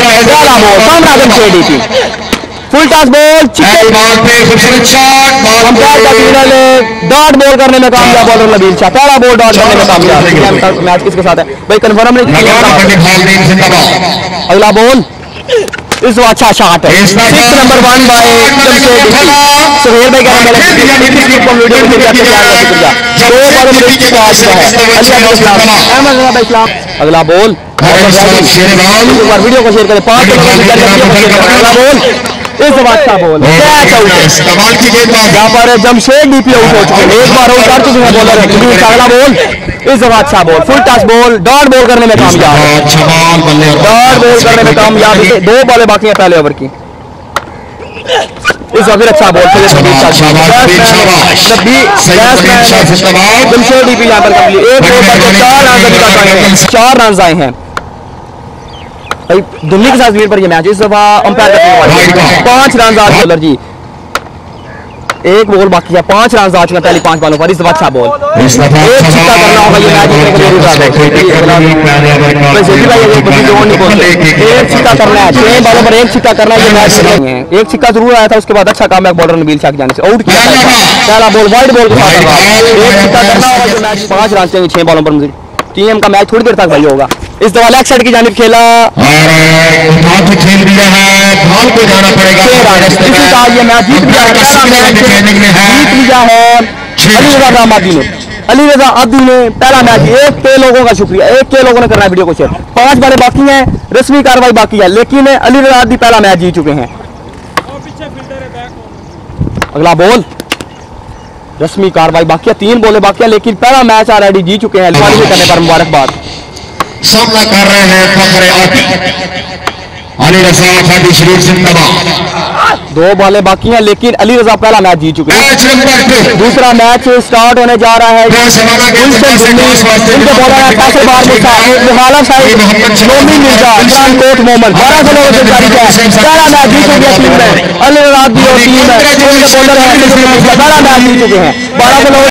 पहला बॉल कामरान जमशेदी की full toss ball umpire का सिग्नल डॉट बॉल करने में कामयाब बॉलर नबील शाह पहला बॉल डॉट करने में कामयाब। मैच किसके साथ है भाई कंफर्म नहीं। अगला बॉल इस अच्छा शॉट है 6 नंबर 1 बाय सुहेल भाई कह रहे हैं। अगला बॉल वीडियो को शेयर करें 5 अगला बॉल इस अच्छा बॉल यहाँ पर जमशेद डीपी आउट हो चुके हैं एक बार आउट कर चुके हैं बॉलर। अगला बॉल इस अच्छा ball full toss ball dot ball करने में कामयाब डॉट बॉल करने में कामयाब 2 बॉलें बाकी हैं पहले ओवर की। इस बार अच्छा बॉल जमशेद डीपी यहाँ पर कंप्लीट 4 रन आए हैं दिल्ली के साथ वीर पर ये मैच इस दफा अंपायर का 5 रन आ बॉलर जी एक बॉल बाकी है 5 रन आ चुके हैं पहली 5 बॉलों पर। इस दफा अच्छा बॉल एक छिक्का करना होगा ये मैच एक छिक्का करना है 6 बॉलों पर एक छिक्का करना है ये मैच है। एक छिक्का जरूर आया था उसके बाद अच्छा काम है बॉलर नबील शाह के जाने से आउट किया पहला बॉल वाइड बॉल के साथ एक छिक्का करना होगा ये मैच 5 रन चाहिए 6 बॉलों पर मुझे टीम का मैच थोड़ी देर तक भाई होगा। इस दफा लेग साइड की जानिब खेला खेल दिया है बॉल को जाना पड़ेगा ये मैच जीत लिया है अली रजा आदी ने पहला मैच। एक के लोगों का शुक्रिया एक के लोगों ने करना है वीडियो को शेयर 5 बारें बाकी हैं रस्मी कार्रवाई बाकी है लेकिन अली रजा आदी पहला मैच जीत चुके हैं। अगला बॉल रस्मी कार्रवाई बाकी है 3 बॉलें बाकी है लेकिन पहला मैच ऑलरेडी जीत चुके हैं करने पर मुबारकबाद। सामना कर रहे हैं फखरे अली रजा खादी शरीफ जिंदाबाद 2 बॉलें बाकी हैं लेकिन अली रजा पहला मैच जीत चुके हैं। दूसरा मैच स्टार्ट होने जा रहा है अली रजा टीम है 12